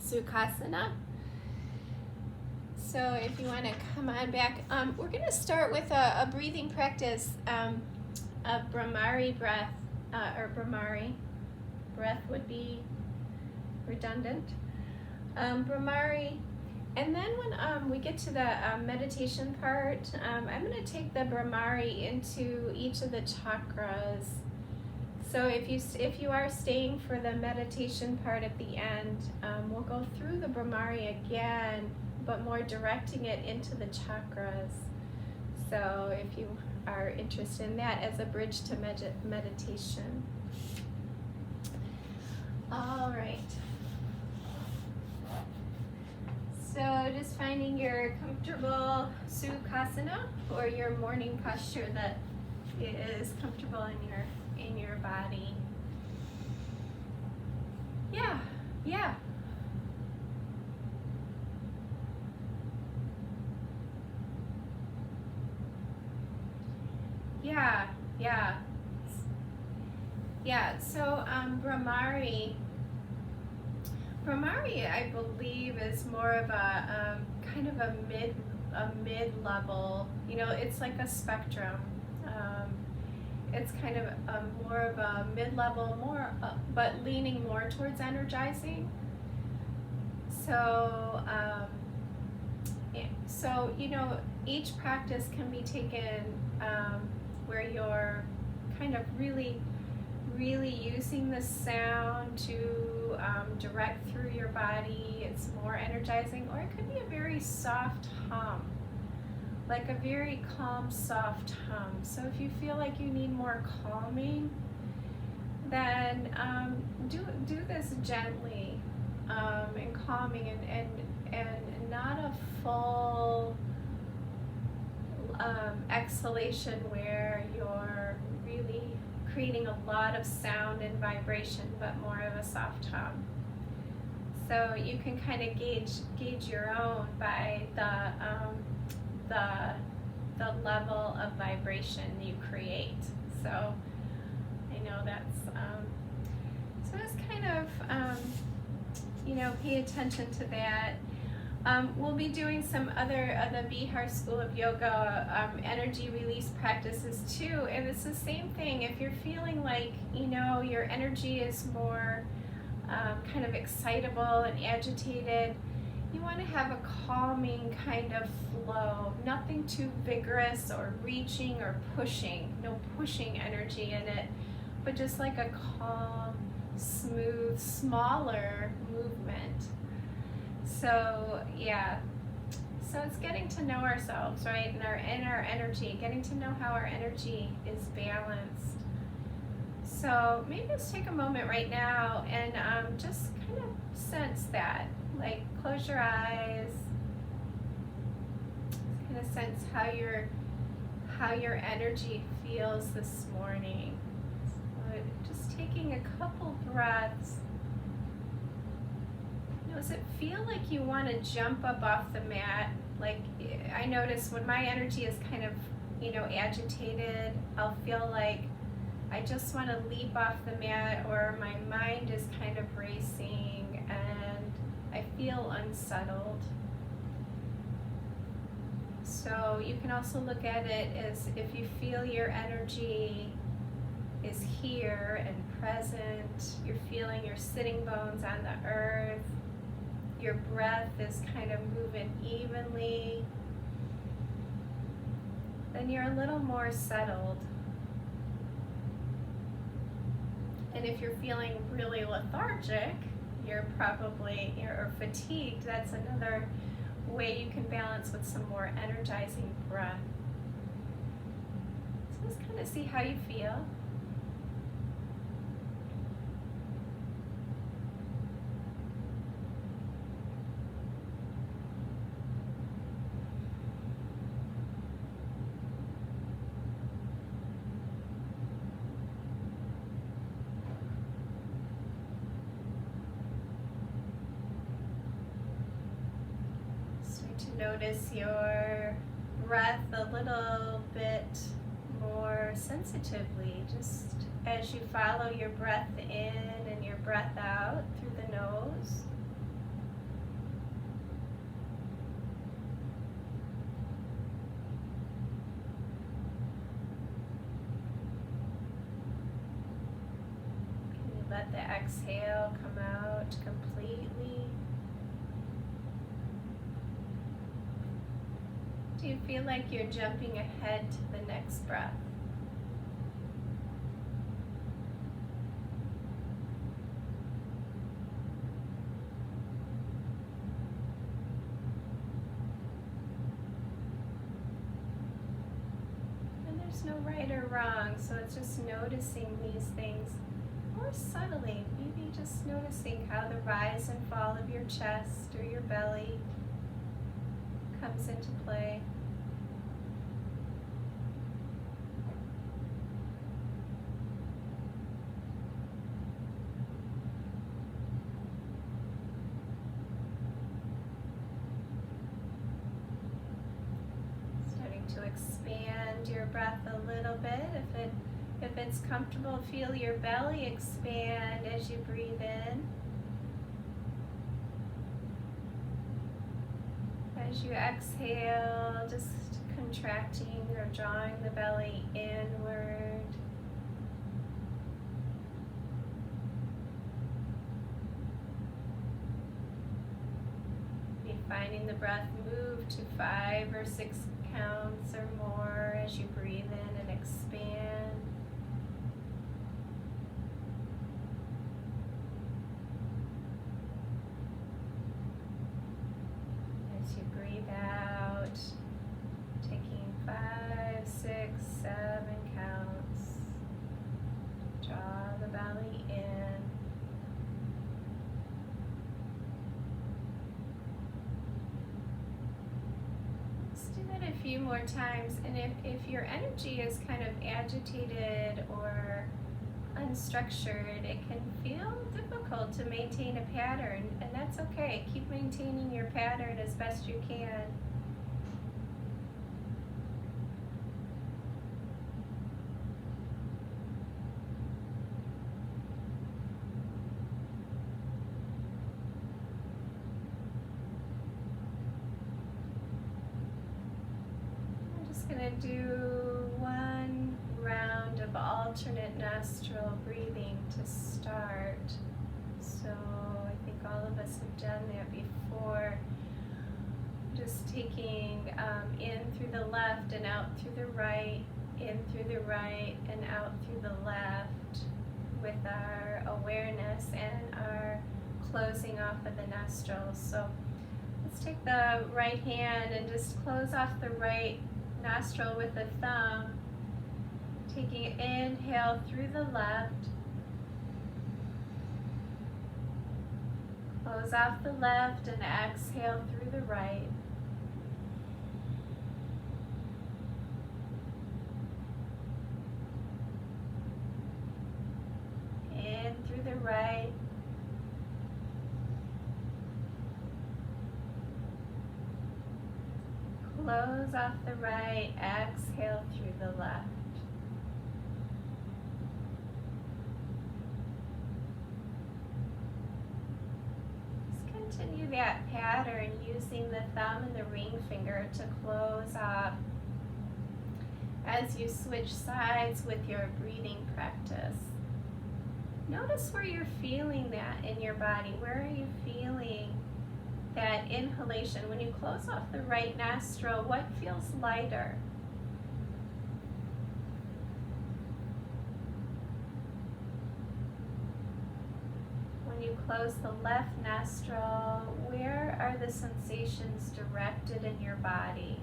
Sukhasana. So if you want to come on back, we're going to start with a breathing practice of brahmari breath, or brahmari breath would be redundant. Brahmari, and then when we get to the meditation part, I'm going to take the brahmari into each of the chakras. So if you are staying for the meditation part at the end, we'll go through the brahmari again, but more directing it into the chakras. So if you are interested in that as a bridge to meditation. All right. So just finding your comfortable Sukhasana, or your morning posture that is comfortable in your body. Yeah. So Brahmari, I believe, is more of a kind of a mid-level. It's like a spectrum. It's kind of more of a mid-level, but leaning more towards energizing. So each practice can be taken where you're kind of really using the sound to direct through your body. It's more energizing, or it could be a very soft hum, like a very calm, soft hum. So if you feel like you need more calming, then do this gently and calming, and not a full exhalation where you're really creating a lot of sound and vibration, but more of a soft hum. So you can kind of gauge your own by the level of vibration you create. So I know that's so just kind of pay attention to that. We'll be doing some other of the Bihar School of Yoga energy release practices too, and it's the same thing. If you're feeling like your energy is more kind of excitable and agitated, you want to have a calming kind of flow, nothing too vigorous or reaching or pushing, no pushing energy in it, but just like a calm, smooth, smaller movement. So so it's getting to know ourselves, right, and our energy, getting to know how our energy is balanced. So maybe let's take a moment right now and just kind of sense that, like close your eyes, kind of sense how your energy feels this morning. So just taking a couple breaths. Does it feel like you want to jump up off the mat? Like I notice when my energy is kind of, agitated, I'll feel like I just want to leap off the mat, or my mind is kind of racing and I feel unsettled. So you can also look at it as if you feel your energy is here and present, you're feeling your sitting bones on the earth, your breath is kind of moving evenly, then you're a little more settled. And if you're feeling really lethargic, or fatigued, that's another way you can balance with some more energizing breath. So just kind of see how you feel. Notice your breath a little bit more sensitively, just as you follow your breath in and your breath out through the nose. exhale, come out completely. Do you feel like you're jumping ahead to the next breath? No right or wrong, so it's just noticing these things more subtly, maybe just noticing how the rise and fall of your chest or your belly comes into play. Starting to expand your breath a little bit. If it's comfortable, feel your belly expand as you breathe in. As you exhale, just contracting or drawing the belly inward. Be finding the breath move to 5 or 6 counts or more as you breathe in and expand. As you breathe out, taking 5, 6, 7 counts. Draw the belly in. A few more times, and if your energy is kind of agitated or unstructured, it can feel difficult to maintain a pattern, and that's okay. Keep maintaining your pattern as best you can. Going to do one round of alternate nostril breathing to start. So I think all of us have done that before. Just taking in through the left and out through the right, in through the right and out through the left, with our awareness and our closing off of the nostrils. So let's take the right hand and just close off the right nostril with the thumb, taking an inhale through the left, close off the left and exhale through the right. In through the right. Close off the right, exhale through the left. Just continue that pattern using the thumb and the ring finger to close off as you switch sides with your breathing practice. Notice where you're feeling that in your body. Where are you feeling that inhalation? When you close off the right nostril, what feels lighter? When you close the left nostril, where are the sensations directed in your body?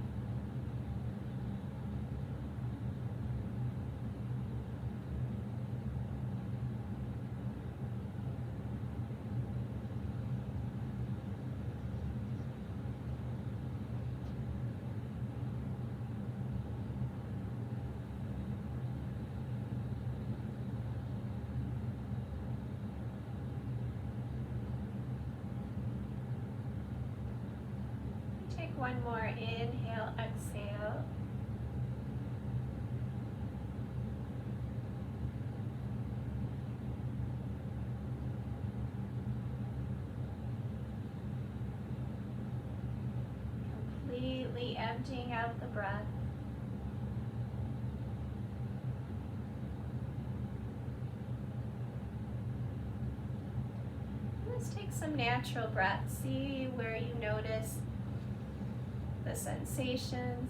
One more inhale, exhale. Completely emptying out the breath. Just take some natural breaths. See where you notice the sensations.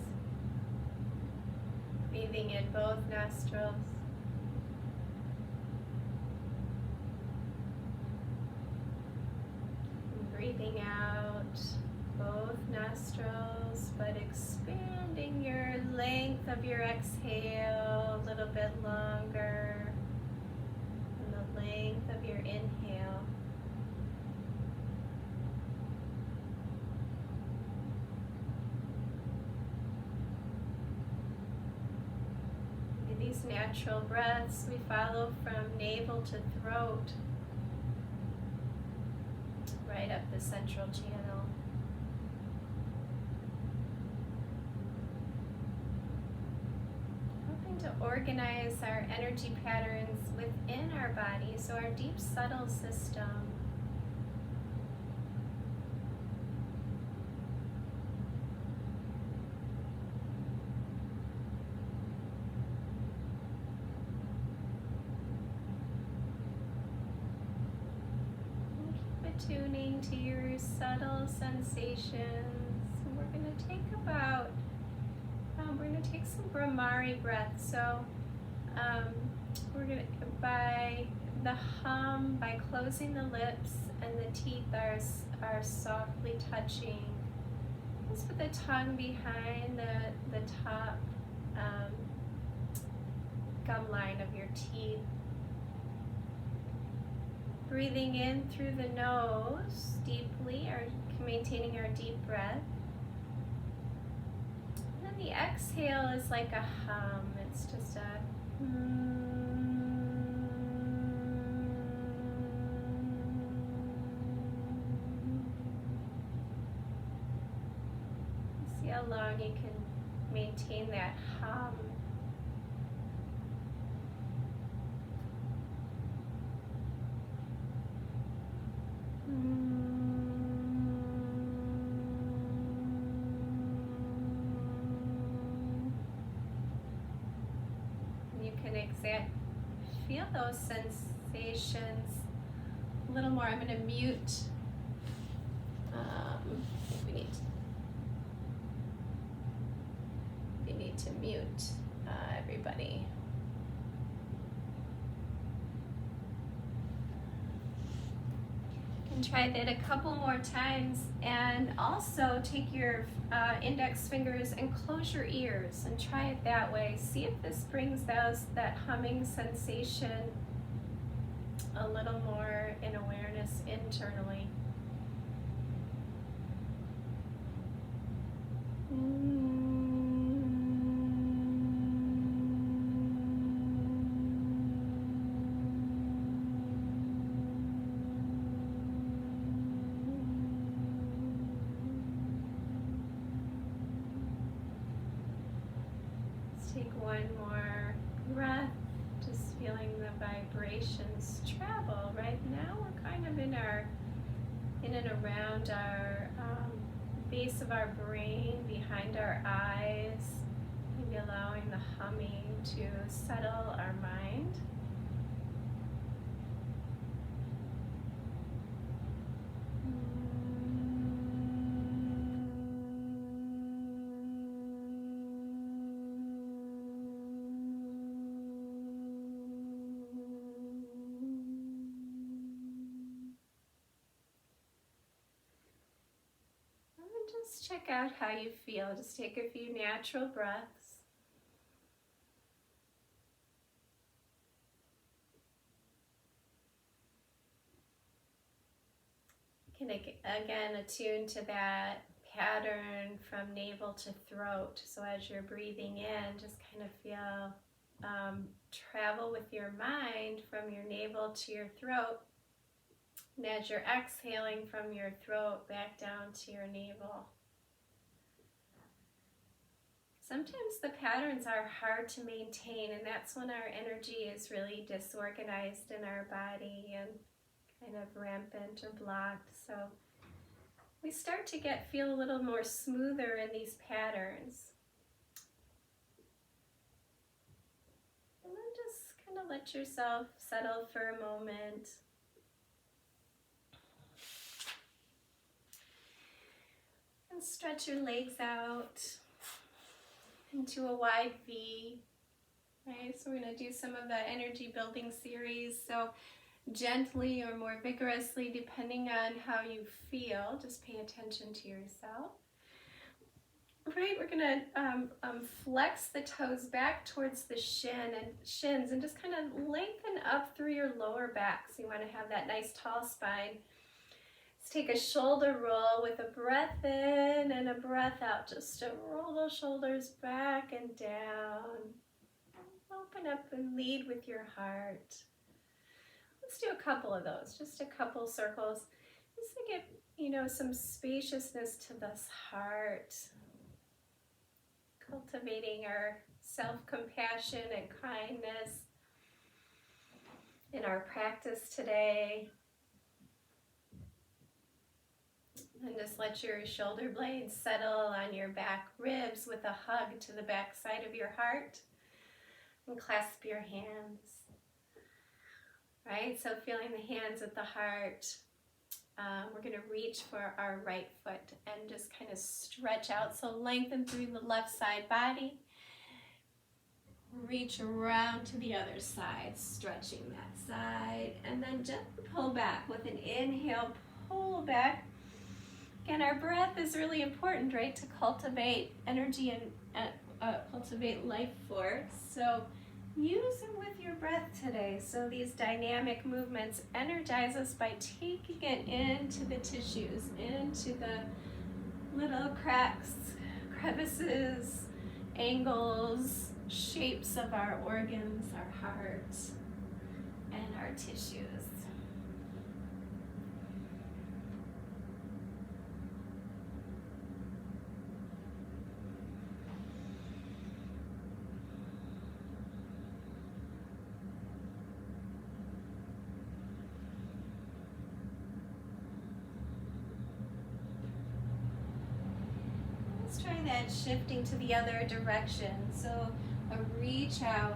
Breathing in both nostrils. And breathing out both nostrils, but expanding your length of your exhale a little bit longer than the length of your inhale. These natural breaths we follow from navel to throat, right up the central channel. Helping to organize our energy patterns within our body, so our deep subtle system. Tuning to your subtle sensations. We're going to take some Gramari breath. So we're going to, by the hum, by closing the lips and the teeth are softly touching. Just put the tongue behind the top gum line of your teeth. Breathing in through the nose deeply, or maintaining our deep breath. And then the exhale is like a hum. It's just a See how long you can maintain that hum. You can feel those sensations a little more. I'm going to mute. We need to mute everybody. And try that a couple more times, and also take your index fingers and close your ears and try it that way. See if this brings that humming sensation a little more in awareness internally. Take one more breath, just feeling the vibrations travel. Right now we're kind of in and around our base of our brain, behind our eyes, maybe allowing the humming to settle our mind. Just check out how you feel. Just take a few natural breaths. You can again attune to that pattern from navel to throat. So as you're breathing in, just kind of feel travel with your mind from your navel to your throat. And as you're exhaling from your throat back down to your navel. Sometimes the patterns are hard to maintain, and that's when our energy is really disorganized in our body and kind of rampant or blocked. So we start to feel a little more smoother in these patterns. And then just kind of let yourself settle for a moment. Stretch your legs out into a wide V. Right, so we're going to do some of the energy building series. So gently or more vigorously, depending on how you feel. Just pay attention to yourself. Right, we're going to flex the toes back towards the shins and just kind of lengthen up through your lower back. So you want to have that nice tall spine. Let's take a shoulder roll with a breath in and a breath out, just to roll those shoulders back and down. Open up and lead with your heart. Let's do a couple of those, just a couple circles, just to get, some spaciousness to this heart. Cultivating our self-compassion and kindness in our practice today. And just let your shoulder blades settle on your back ribs with a hug to the back side of your heart. And clasp your hands. Right, so feeling the hands at the heart. We're going to reach for our right foot and just kind of stretch out. So lengthen through the left side body. Reach around to the other side, stretching that side. And then gently pull back with an inhale, pull back. Again, our breath is really important, right, to cultivate energy and cultivate life force. So use it with your breath today. So these dynamic movements energize us by taking it into the tissues, into the little cracks, crevices, angles, shapes of our organs, our heart, and our tissues. Try that shifting to the other direction. So a reach out,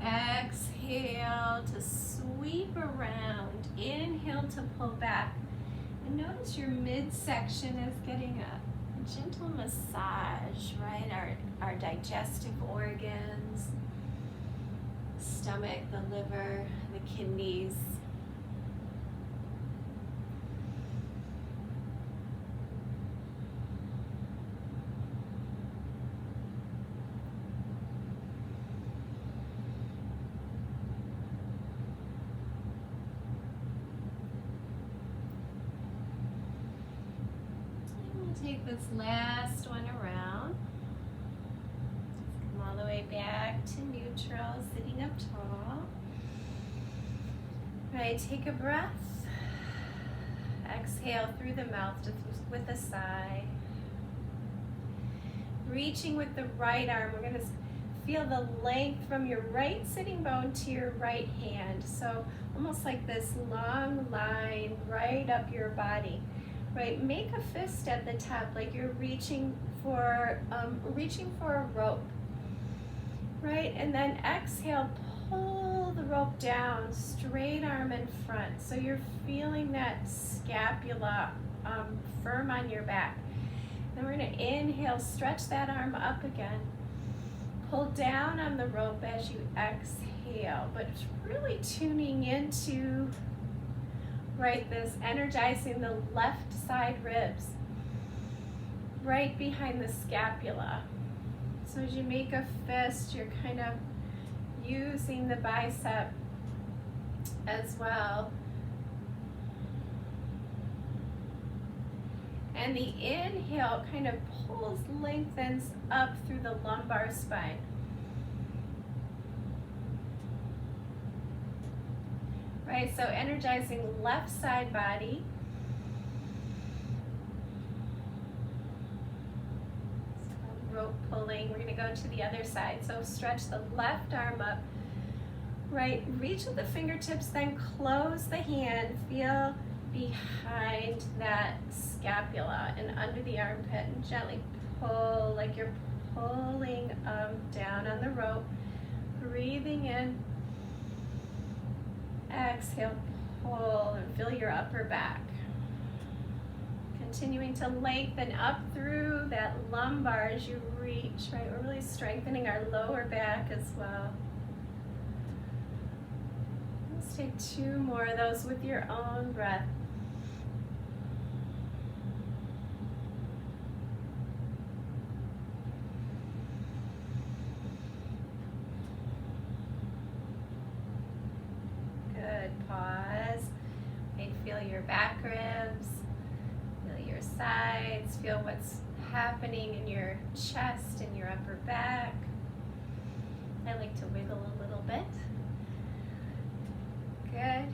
exhale to sweep around, inhale to pull back. And notice your midsection is getting a gentle massage, right? Our digestive organs, stomach, the liver, the kidneys. Take this last one around. Come all the way back to neutral, sitting up tall. Right, take a breath. Exhale through the mouth just with a sigh. Reaching with the right arm, we're going to feel the length from your right sitting bone to your right hand. So almost like this long line right up your body. Right, make a fist at the top, like you're reaching for a rope. Right, and then exhale, pull the rope down, straight arm in front. So you're feeling that scapula firm on your back. Then we're going to inhale, stretch that arm up again. Pull down on the rope as you exhale, but it's really tuning into right, this energizing the left side ribs, right behind the scapula. So as you make a fist, you're kind of using the bicep as well. And the inhale kind of pulls, lengthens up through the lumbar spine. Right, so energizing left side body. Rope pulling, we're going to go to the other side. So stretch the left arm up. Right, reach with the fingertips, then close the hand. Feel behind that scapula and under the armpit and gently pull like you're pulling down on the rope. Breathing in. Exhale, pull, and feel your upper back. continuing to lengthen up through that lumbar as you reach, right? We're really strengthening our lower back as well. Let's take 2 more of those with your own breath. Good. Pause. And feel your back ribs. Feel your sides. Feel what's happening in your chest and your upper back. I like to wiggle a little bit. Good.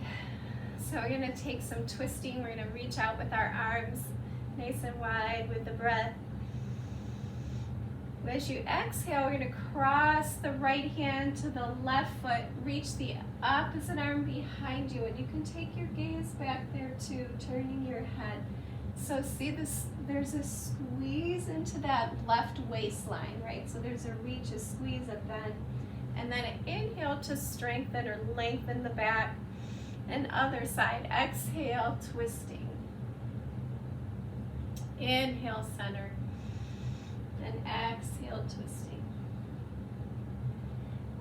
So we're going to take some twisting. We're going to reach out with our arms nice and wide with the breath. As you exhale, we're going to cross the right hand to the left foot, reach the opposite arm behind you, and you can take your gaze back there too, turning your head. So see this, there's a squeeze into that left waistline, right? So there's a reach, a squeeze, a bend. And then inhale to strengthen or lengthen the back. And other side, exhale, twisting. Inhale, center. And exhale, twisting.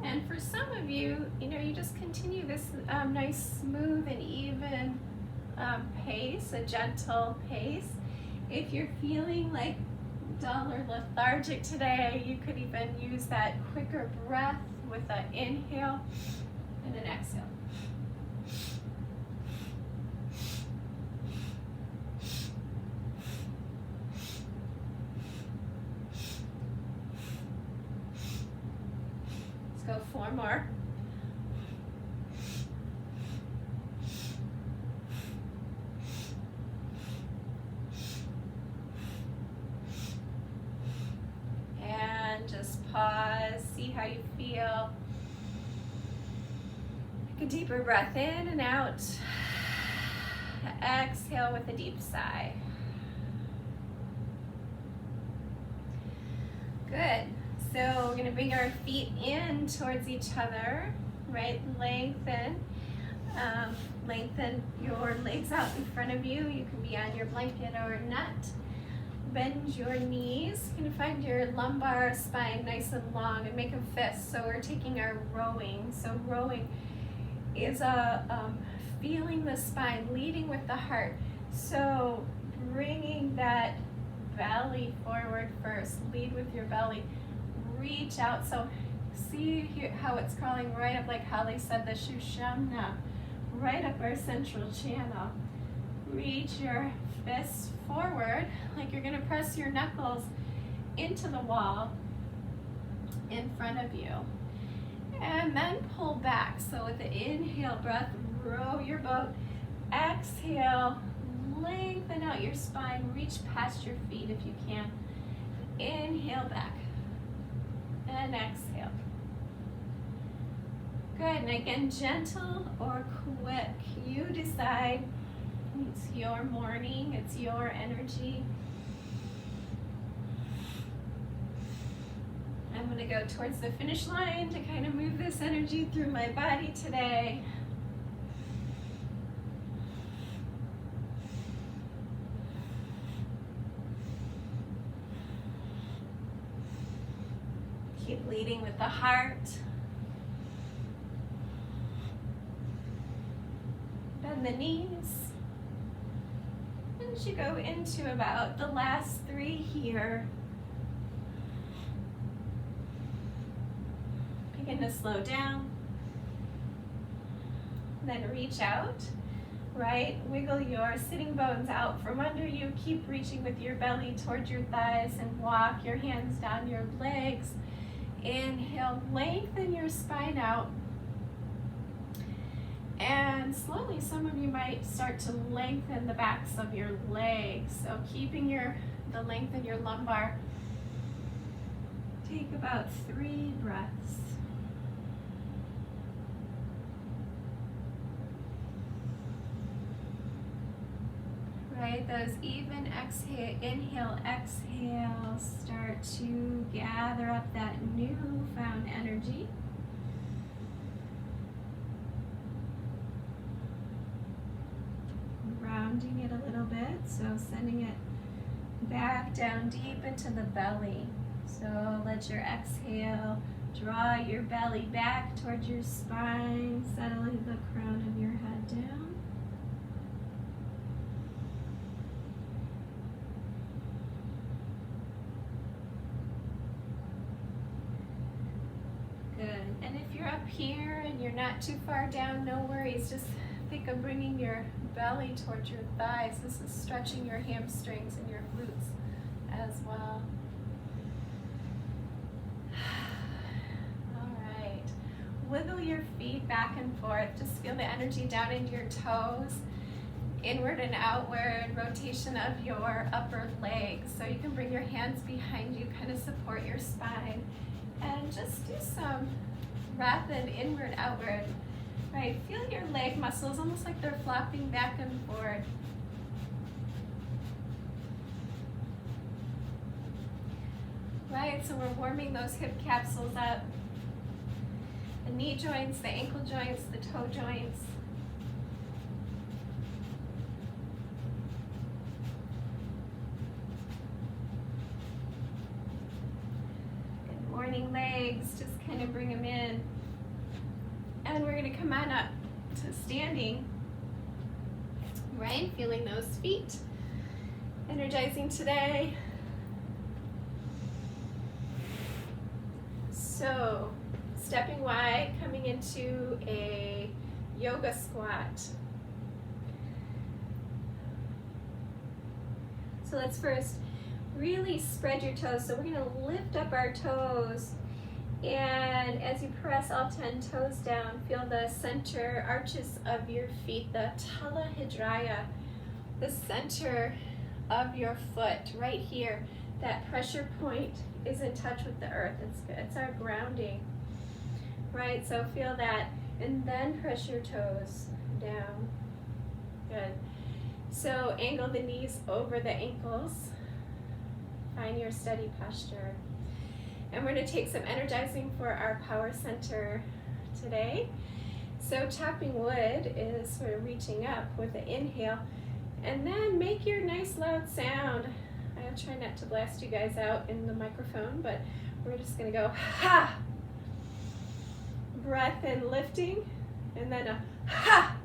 And for some of you, you just continue this nice, smooth and even pace, a gentle pace. If you're feeling like dull or lethargic today, you could even use that quicker breath with an inhale and an exhale. Go 4 more. And just pause, see how you feel. Take a deeper breath in and out. Exhale with a deep sigh. Good. So we're going to bring our feet in towards each other, right? Lengthen your legs out in front of you. You can be on your blanket or nut. Bend your knees. You're going to find your lumbar spine nice and long and make a fist. So we're taking our rowing. So rowing is feeling the spine, leading with the heart. So bringing that belly forward first. Lead with your belly. Reach out, so see here how it's crawling right up, like how they said the Shavasana, right up our central channel. Reach your fists forward, like you're going to press your knuckles into the wall in front of you. And then pull back. So with the inhale breath, row your boat. Exhale, lengthen out your spine, reach past your feet if you can. Inhale back. And exhale. Good, and again, gentle or quick. You decide. It's your morning, it's your energy. I'm going to go towards the finish line to kind of move this energy through my body today. Keep leading with the heart. Bend the knees. And you go into about the last 3 here. Begin to slow down. Then reach out. Right? Wiggle your sitting bones out from under you. Keep reaching with your belly towards your thighs and walk your hands down your legs. Inhale, lengthen your spine out. And slowly, some of you might start to lengthen the backs of your legs. So keeping the length in your lumbar. Take about 3 breaths. Right, those even inhale, exhale, start to gather up that newfound energy. Rounding it a little bit So sending it back down deep into the belly. So let your exhale draw your belly back towards your spine, settling the crown of your head down. Good. And if you're up here and you're not too far down, no worries. Just think of bringing your belly towards your thighs. This is stretching your hamstrings and your glutes as well. All right. Wiggle your feet back and forth. Just feel the energy down into your toes. Inward and outward rotation of your upper legs. So you can bring your hands behind you, kind of support your spine. And just do some rapid inward, outward. Right, feel your leg muscles almost like they're flopping back and forth. Right, so we're warming those hip capsules up. The knee joints, the ankle joints, the toe joints. Morning legs, just kind of bring them in. And we're going to come on up to standing. Right, feeling those feet. Energizing today. So, stepping wide, coming into a yoga squat. So let's first really spread your toes. So we're going to lift up our toes, and as you press all 10 toes down, feel the center arches of your feet, the tala hidraya, the center of your foot right here. That pressure point is in touch with the earth. It's our grounding, right? So feel that, and then press your toes down. Good. So angle the knees over the ankles. Find your steady posture. And we're going to take some energizing for our power center today. So chopping wood is sort of reaching up with the inhale, and then make your nice loud sound. I'll try not to blast you guys out in the microphone, but we're just going to go ha! Breath in, lifting, and then a ha!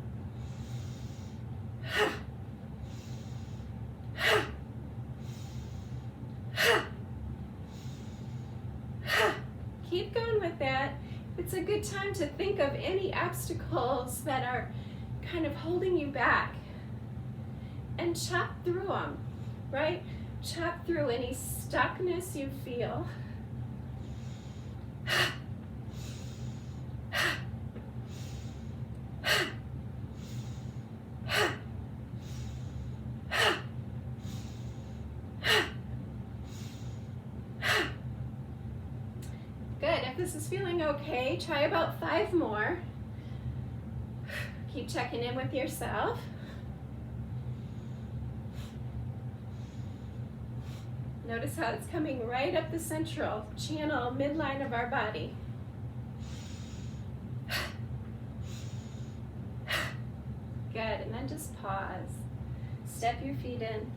Ha! Ha! Ha! Ha! Keep going with that. It's a good time to think of any obstacles that are kind of holding you back and chop through them, right? Chop through any stuckness you feel. Good. If this is feeling okay, try about 5 more. Keep checking in with yourself. Notice how it's coming right up the central channel, midline of our body. Good, and then just pause. Step your feet in.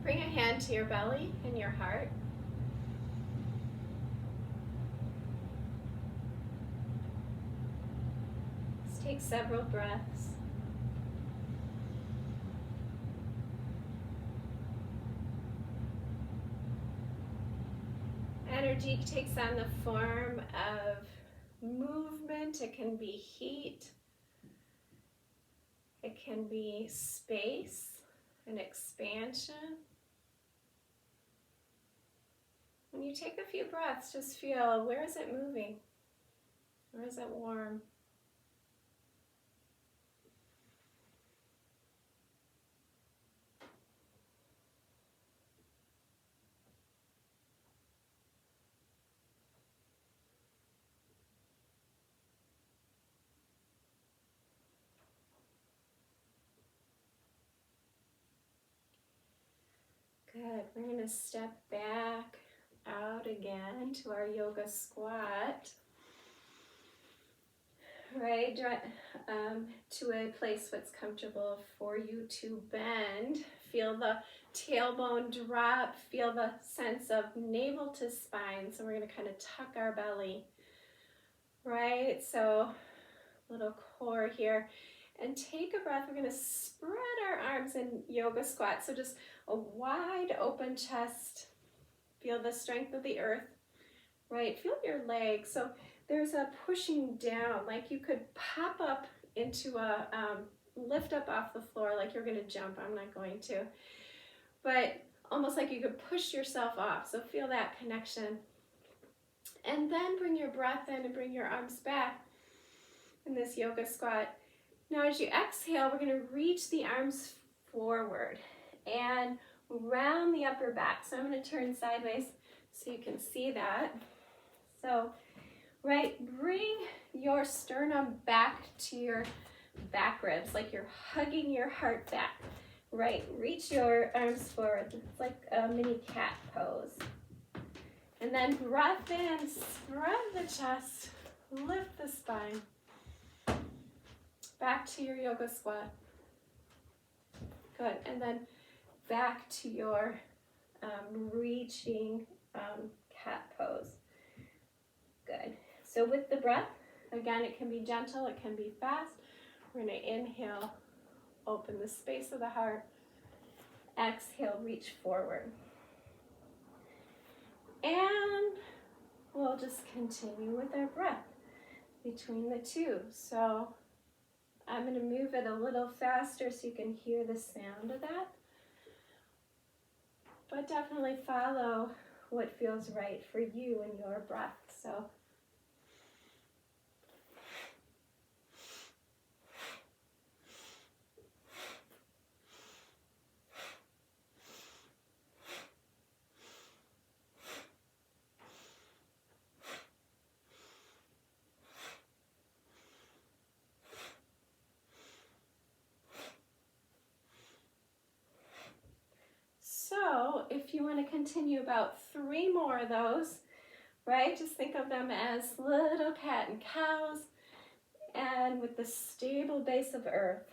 Bring a hand to your belly and your heart. Just take several breaths. Energy takes on the form of movement. It can be heat. It can be space and expansion. When you take a few breaths, just feel, where is it moving? Where is it warm? Good. We're going to step back out again to our yoga squat. right? To a place that's comfortable for you to bend. Feel the tailbone drop. Feel the sense of navel to spine. So we're going to kind of tuck our belly, right? So little core here. And take a breath. We're going to spread our arms in yoga squat. So just a wide open chest. Feel the strength of the earth, right? Feel your legs. So there's a pushing down, like you could pop up into a, lift up off the floor like you're going to jump. I'm not going to. But almost like you could push yourself off. So feel that connection. And then bring your breath in and bring your arms back in this yoga squat. Now as you exhale, we're going to reach the arms forward and round the upper back. So I'm going to turn sideways so you can see that. So, right, bring your sternum back to your back ribs, like you're hugging your heart back. Right, reach your arms forward. It's like a mini cat pose. And then breath in, spread the chest, lift the spine. Back to your yoga squat. Good, and then back to your reaching cat pose. Good. So with the breath, again, it can be gentle, it can be fast. We're going to inhale, open the space of the heart. Exhale, reach forward. And we'll just continue with our breath between the two. So I'm going to move it a little faster so you can hear the sound of that. But definitely follow what feels right for you and your breath. So if you want to continue about 3 more of those, right? Just think of them as little cat and cows and with the stable base of earth.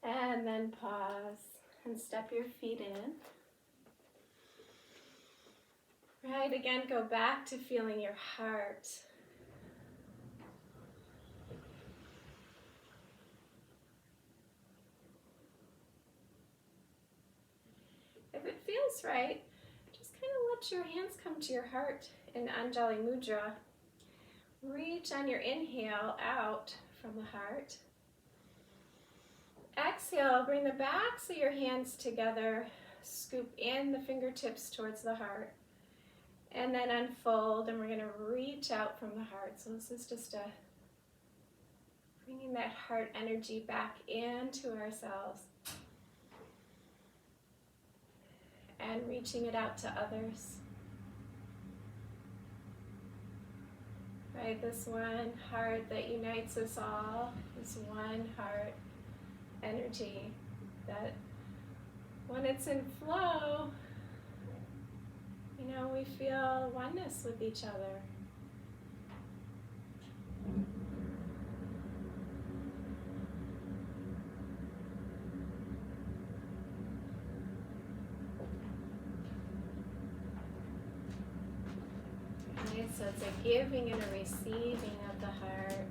And then pause and step your feet in. Right, again, go back to feeling your heart. If it feels right, just kind of let your hands come to your heart in Anjali Mudra. Reach on your inhale out from the heart. Exhale, bring the backs of your hands together. Scoop in the fingertips towards the heart. And then unfold, and we're going to reach out from the heart. So this is just bringing that heart energy back into ourselves. And reaching it out to others. Right, this one heart that unites us all, this one heart energy that when it's in flow, you know, we feel oneness with each other. Okay, so it's a giving and a receiving of the heart.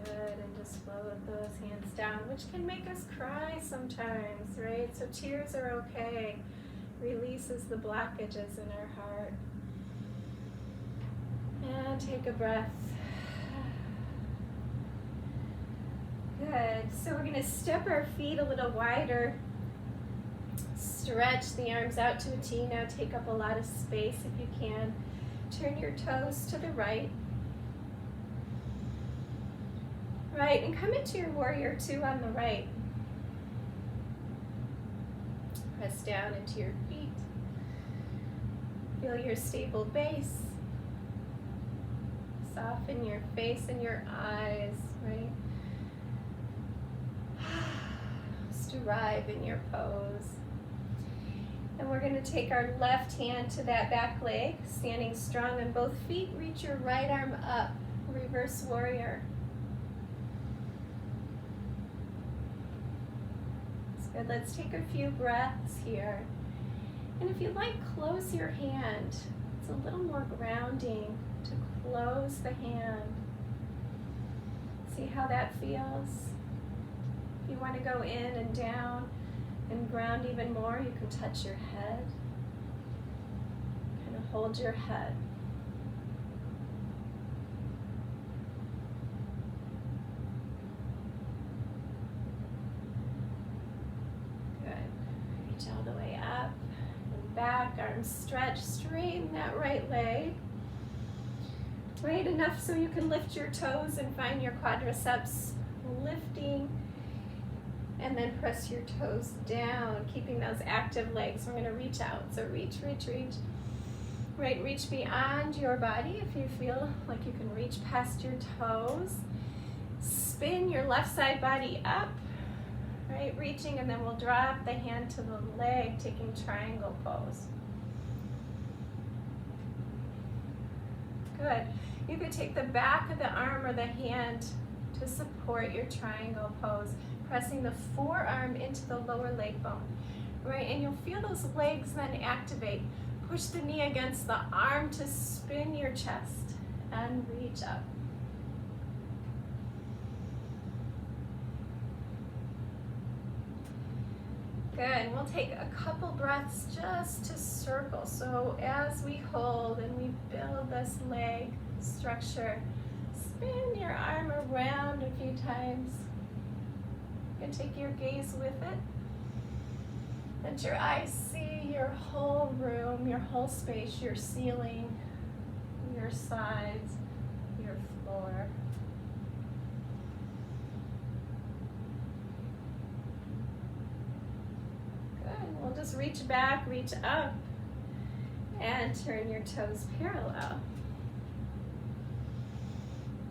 Good, and just flow with those hands down, which can make us cry sometimes, right? So tears are okay. Releases the blockages in our heart. And take a breath. Good, so we're going to step our feet a little wider. Stretch the arms out to a T. Now take up a lot of space if you can. Turn your toes to the right. Right, and come into your warrior 2 on the right. Press down into your feet. Feel your stable base. Soften your face and your eyes, right? Just arrive in your pose. And we're going to take our left hand to that back leg, standing strong on both feet. Reach your right arm up, reverse warrior. That's good. Let's take a few breaths here. And if you like, close your hand. It's a little more grounding to close the hand. See how that feels? If you want to go in and down and ground even more, you can touch your head. Kind of hold your head. Good. Reach all the way up and back, arms stretch, straighten that right leg. Right enough so you can lift your toes and find your quadriceps lifting. And then press your toes down, keeping those active legs. We're going to reach out. So reach, reach, reach. Right, reach beyond your body if you feel like you can reach past your toes. Spin your left side body up. Right, reaching, and then we'll drop the hand to the leg, taking triangle pose. Good. You could take the back of the arm or the hand to support your triangle pose, pressing the forearm into the lower leg bone, right? And you'll feel those legs then activate. Push the knee against the arm to spin your chest and reach up. Good, and we'll take a couple breaths just to circle. So as we hold and we build this leg structure, spin your arm around a few times. You can take your gaze with it. Let your eyes see your whole room, your whole space, your ceiling, your sides, your floor. Good. We'll just reach back, reach up, and turn your toes parallel.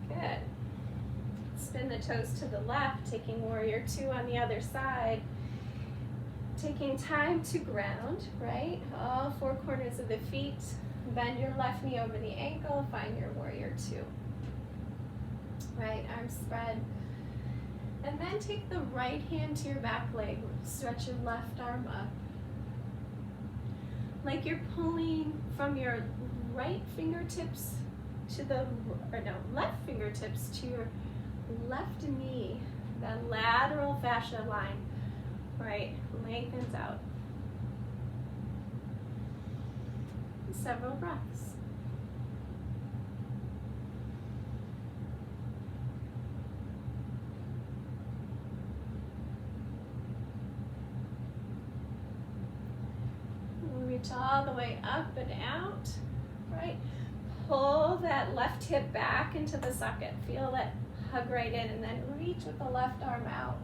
Good. Spin the toes to the left, taking warrior two on the other side. Taking time to ground, right? All four corners of the feet. Bend your left knee over the ankle, find your warrior two. Right arm spread. And then take the right hand to your back leg. Stretch your left arm up. Like you're pulling from your right fingertips to the, left fingertips to your left knee. That lateral fascia line, right, lengthens out. Several breaths. We'll reach all the way up and out, right? Pull that left hip back into the socket. Feel that hug right in, and then reach with the left arm out.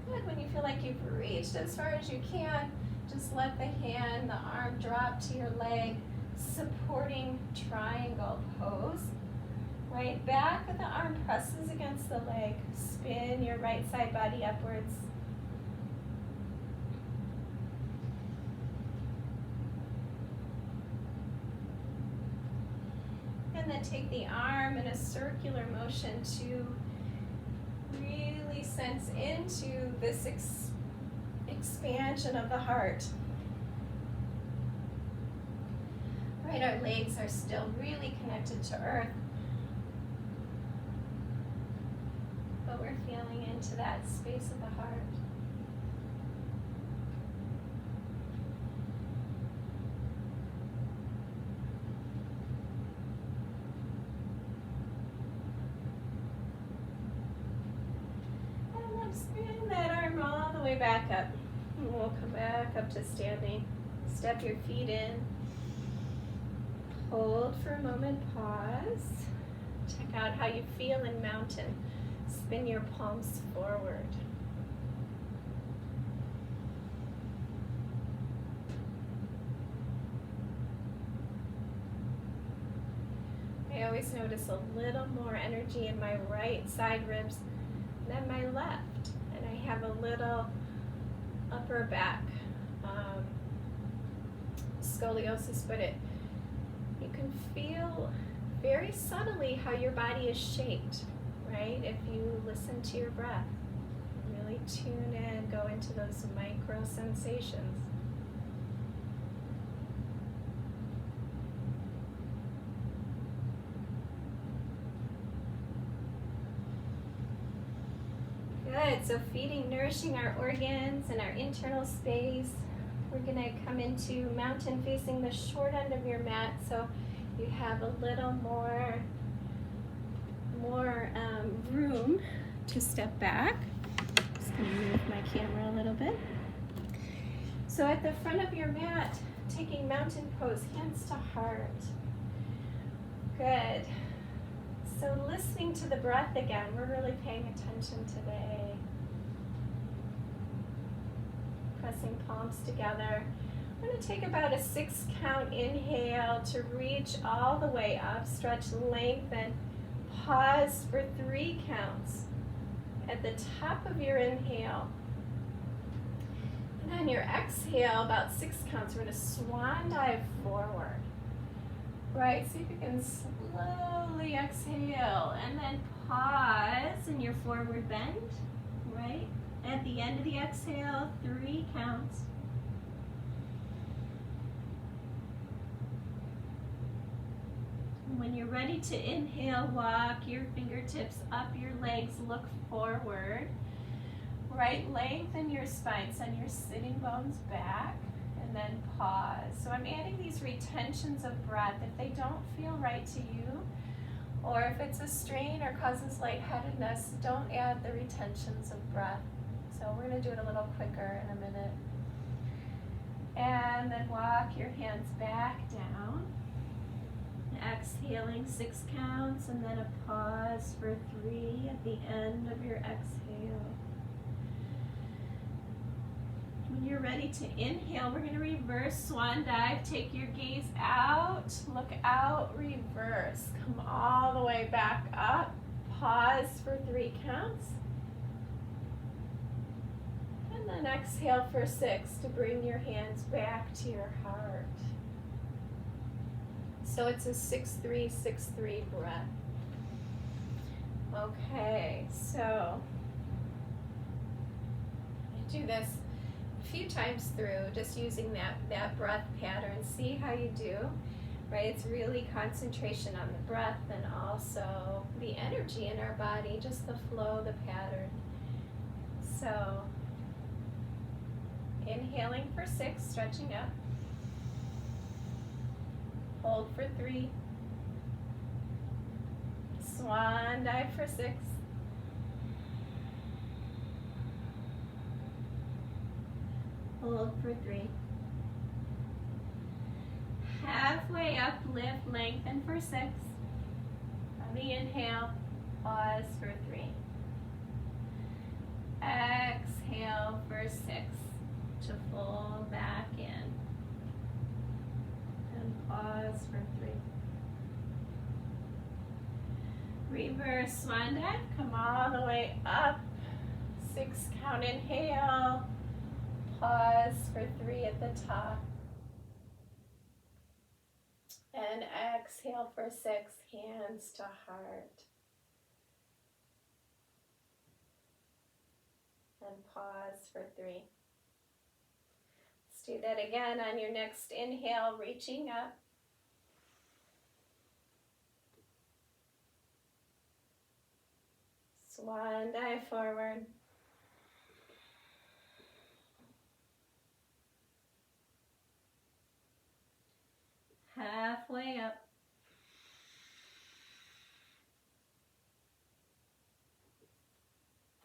Good. When you feel like you've reached as far as you can, just let the hand, the arm drop to your leg, supporting triangle pose. Right, back of the arm presses against the leg. Spin your right side body upwards. And then take the arm in a circular motion to really sense into this expansion of the heart. Right, our legs are still really connected to earth, but we're feeling into that space of the heart. Spin that arm all the way back up. And we'll come back up to standing. Step your feet in. Hold for a moment, pause. Check out how you feel in mountain. Spin your palms forward. Okay, always notice a little more energy in my right side ribs than my left. And I have a little upper back scoliosis, but you can feel very subtly how your body is shaped, right? If you listen to your breath, really tune in, go into those micro sensations. Good, so feeding, nourishing our organs and our internal space. We're gonna come into mountain facing the short end of your mat, so you have a little more room to step back. Just gonna move my camera a little bit. So at the front of your mat, taking mountain pose, hands to heart. Good. So listening to the breath again, we're really paying attention today. Pressing palms together. I'm going to take about a 6 count inhale to reach all the way up, stretch, lengthen, pause for 3 counts. At the top of your inhale, and on your exhale, about 6 counts, we're going to swan dive forward. Right, see if you can slowly exhale and then pause in your forward bend, right? At the end of the exhale, 3 counts. When you're ready to inhale, walk your fingertips up your legs, look forward. Right, lengthen your spine, send your sitting bones back, and then pause. So I'm adding these retentions of breath. If they don't feel right to you, or if it's a strain or causes lightheadedness, don't add the retentions of breath. So we're going to do it a little quicker in a minute. And then walk your hands back down. Exhaling 6 counts, and then a pause for 3 at the end of your exhale. When you're ready to inhale, we're going to reverse swan dive. Take your gaze out, look out, reverse. Come all the way back up. Pause for 3 counts. And then exhale for 6 to bring your hands back to your heart. So it's a 6-3, 6-3 breath. Okay, so I do this a few times through, just using that breath pattern. See how you do, right? It's really concentration on the breath and also the energy in our body, just the flow, the pattern. So inhaling for 6, stretching up. Hold for 3. Swan dive for 6. Hold for 3. Halfway up, lift, lengthen for 6. On the inhale, pause for 3. Exhale for 6 to fold back in. And pause for 3. Reverse swan dive, come all the way up. 6 count inhale. Pause for 3 at the top. And exhale for 6, hands to heart. And pause for 3. Let's do that again on your next inhale, reaching up. Swan dive forward. Halfway up.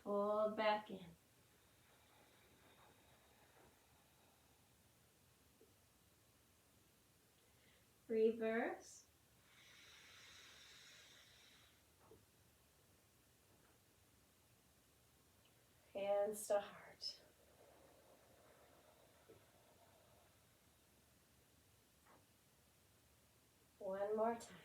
Fold back in. Reverse. Hands to heart. One more time.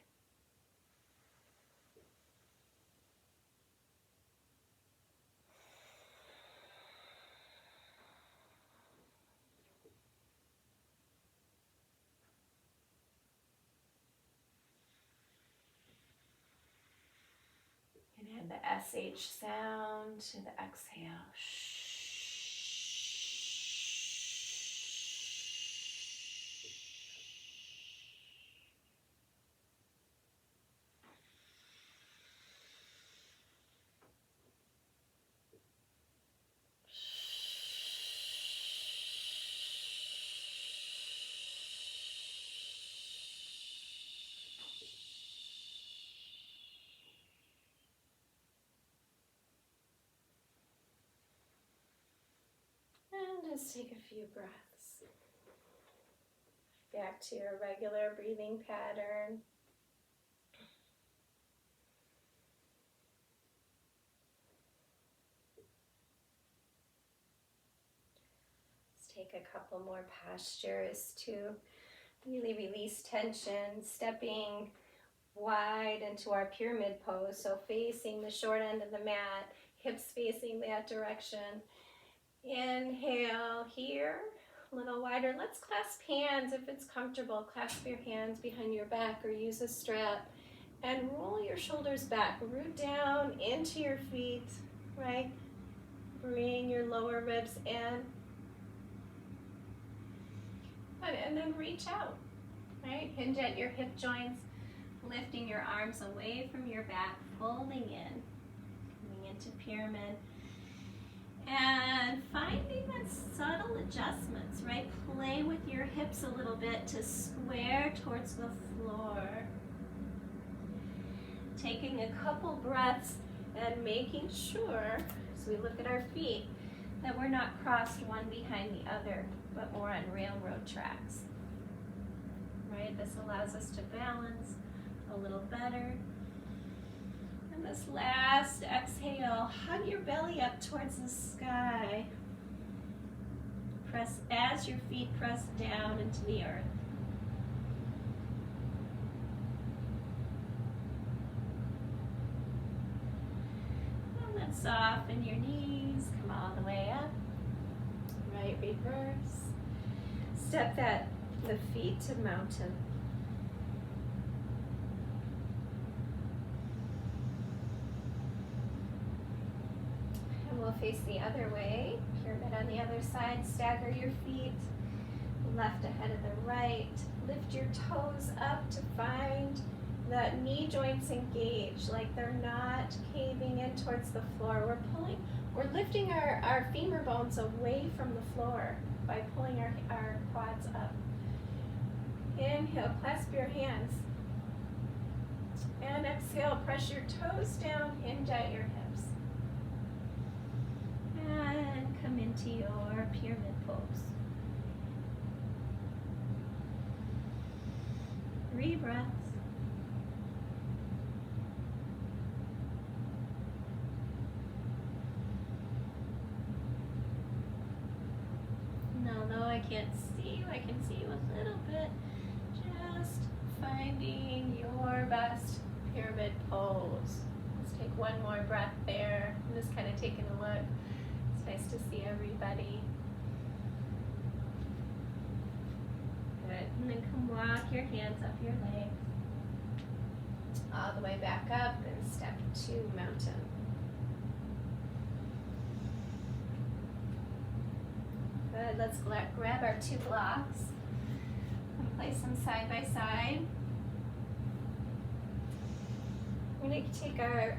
And the SH sound to the exhale. And just take a few breaths back to your regular breathing pattern. Let's take a couple more postures to really release tension, stepping wide into our pyramid pose, so facing the short end of the mat, hips facing that direction. Inhale here, a little wider. Let's clasp hands if it's comfortable. Clasp your hands behind your back or use a strap and roll your shoulders back. Root down into your feet, right? Bring your lower ribs in. And then reach out, right? Hinge at your hip joints, lifting your arms away from your back, folding in, coming into pyramid. And finding that subtle adjustments, right? Play with your hips a little bit to square towards the floor. Taking a couple breaths and making sure, as we look at our feet, that we're not crossed one behind the other, but more on railroad tracks. Right? This allows us to balance a little better. And this last exhale, hug your belly up towards the sky. Press as your feet press down into the earth. And then soften your knees, come all the way up. Right, reverse. Step the feet to mountain. We'll face the other way, pyramid on the other side, stagger your feet, left ahead of the right, lift your toes up to find the knee joints engaged, like they're not caving in towards the floor. We're lifting our femur bones away from the floor by pulling our quads up. Inhale, clasp your hands, and exhale, press your toes down, hinge at your hips. And come into your pyramid pose. 3 breaths. And although I can't see you, I can see you a little bit. Just finding your best pyramid pose. Let's take one more breath there. I'm just kind of taking a look. Nice to see everybody. Good. And then come walk your hands up your legs. All the way back up and step to mountain. Good. Let's grab our 2 blocks and place them side by side. We're going to take our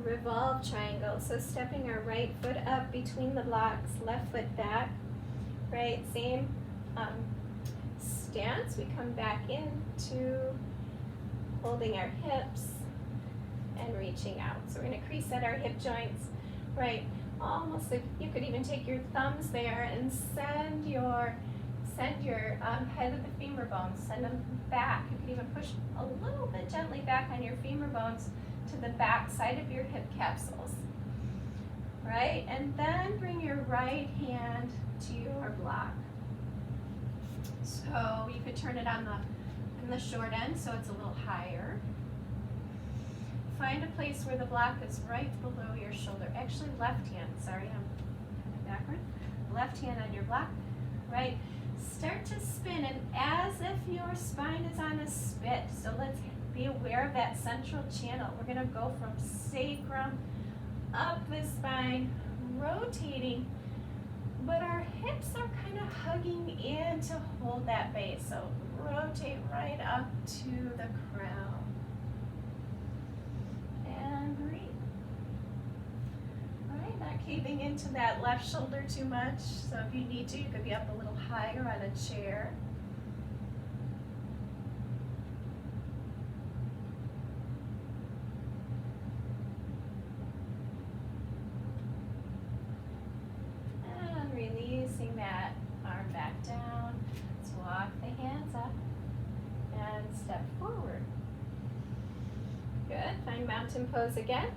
Revolve Triangle, so stepping our right foot up between the blocks, left foot back, right, same stance. We come back into holding our hips and reaching out. So we're going to crease at our hip joints, right, almost if you could even take your thumbs there and send your head of the femur bones, send them back. You can even push a little bit gently back on your femur bones to the back side of your hip capsules, right? And then bring your right hand to your block. So you could turn it on the short end so it's a little higher. Find a place where the block is right below your shoulder. Actually, left hand, sorry, I'm kind of backward. Left hand on your block, right? Start to spin, and as if your spine is on a spit. So let's be aware of that central channel. We're going to go from sacrum up the spine, rotating, but our hips are kind of hugging in to hold that base. So rotate right up to the crown. And breathe. All right, not caving into that left shoulder too much. So if you need to, you could be up a little higher on a chair. Releasing that arm back down. Let's walk the hands up and step forward. Good. Find mountain pose again.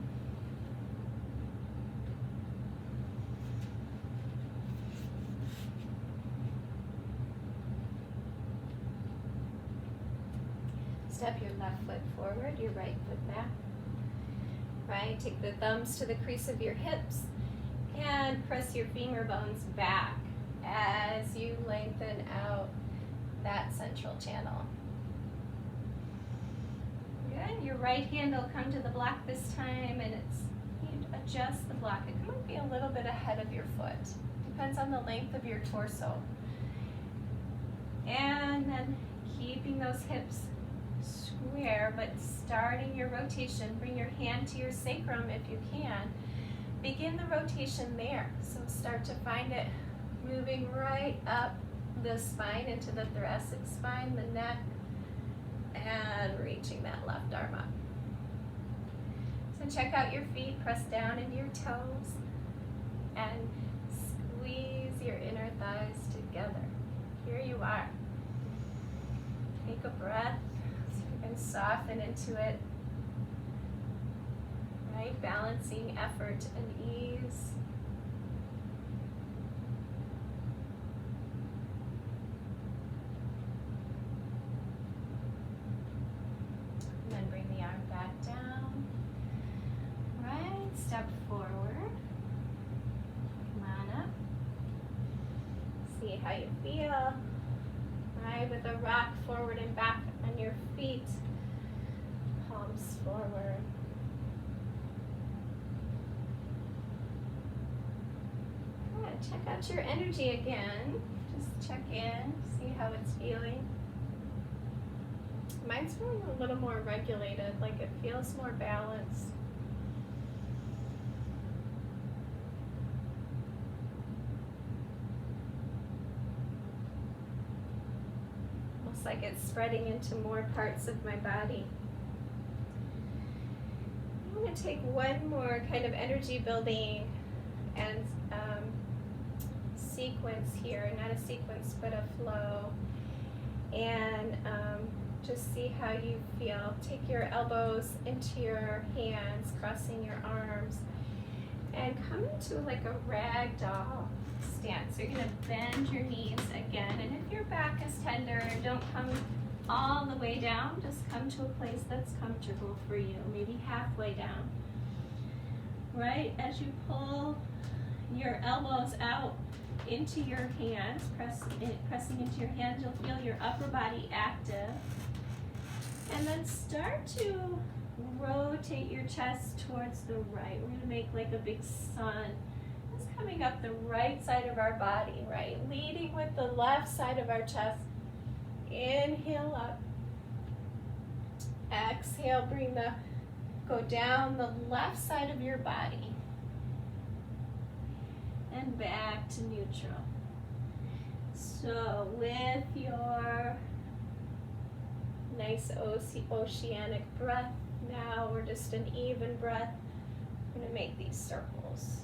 Step your left foot forward, your right foot back. Right, take the thumbs to the crease of your hips and press your femur bones back as you lengthen out that central channel. Good, your right hand will come to the block this time, and you adjust the block. It might be a little bit ahead of your foot. Depends on the length of your torso. And then keeping those hips square, but starting your rotation. Bring your hand to your sacrum if you can. Begin the rotation there. So start to find it moving right up the spine into the thoracic spine, the neck, and reaching that left arm up. So check out your feet, press down into your toes, and squeeze your inner thighs together. Here you are. Take a breath so you can soften into it. Right? Balancing effort and ease. And then bring the arm back down. Right, step forward. Come on up. See how you feel. Right, with a rock forward and back on your feet. Palms forward. Check out your energy again. Just check in, see how it's feeling. Mine's feeling a little more regulated, like it feels more balanced. Almost like it's spreading into more parts of my body. I'm going to take one more kind of energy building and sequence here, not a sequence but a flow, and just see how you feel. Take your elbows into your hands, crossing your arms, and come into like a ragdoll stance. So you're going to bend your knees again, and if your back is tender, don't come all the way down, just come to a place that's comfortable for you, maybe halfway down. Right, as you pull your elbows out into your hands, pressing into your hands, you'll feel your upper body active. And then start to rotate your chest towards the right. We're going to make like a big sun. It's coming up the right side of our body, right? Leading with the left side of our chest. Inhale up. Exhale, go down the left side of your body. And back to neutral. So with your nice oceanic breath, now we're just an even breath. We're going to make these circles.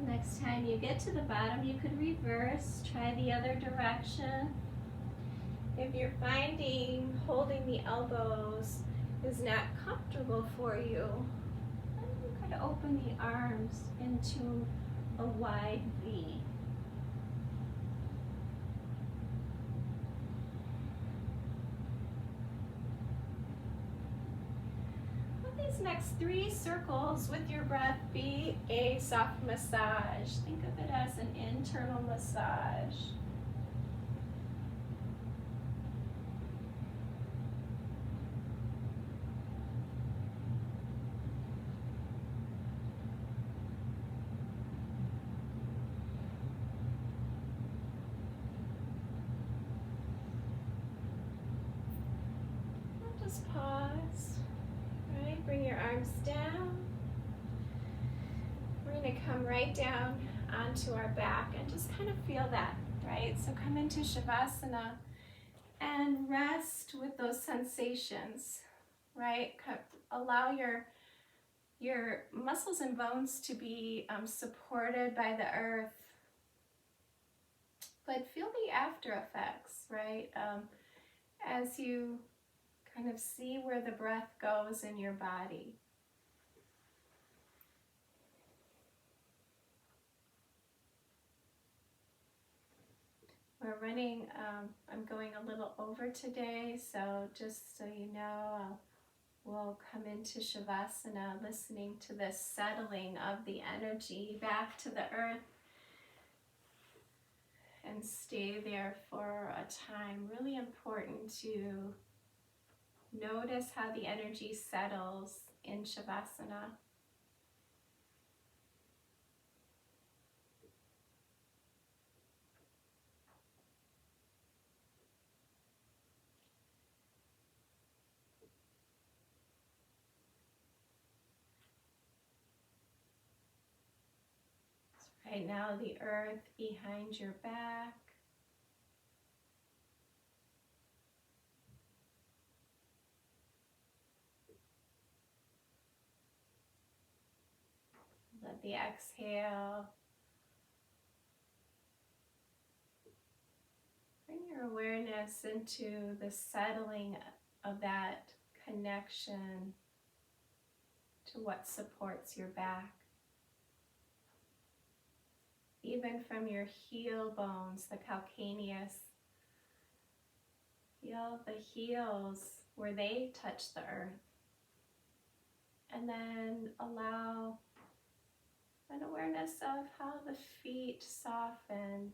Next time you get to the bottom, you could reverse, try the other direction. If you're finding holding the elbows is not comfortable for you, then you could open the arms into a wide V. Let these next 3 circles with your breath be a soft massage. Think of it as an internal massage. Just pause, right? Bring your arms down. We're going to come right down onto our back and just kind of feel that, right? So come into Shavasana and rest with those sensations, right? Allow your muscles and bones to be supported by the earth, but feel the after effects, right? As you kind of see where the breath goes in your body. We're running, I'm going a little over today, so just so you know, we'll come into Shavasana listening to this settling of the energy back to the earth and stay there for a time. Really important to notice how the energy settles in Shavasana. So right now, the earth behind your back. Let the exhale bring your awareness into the settling of that connection to what supports your back. Even from your heel bones, the calcaneus, feel the heels where they touch the earth. And then allow an awareness of how the feet soften.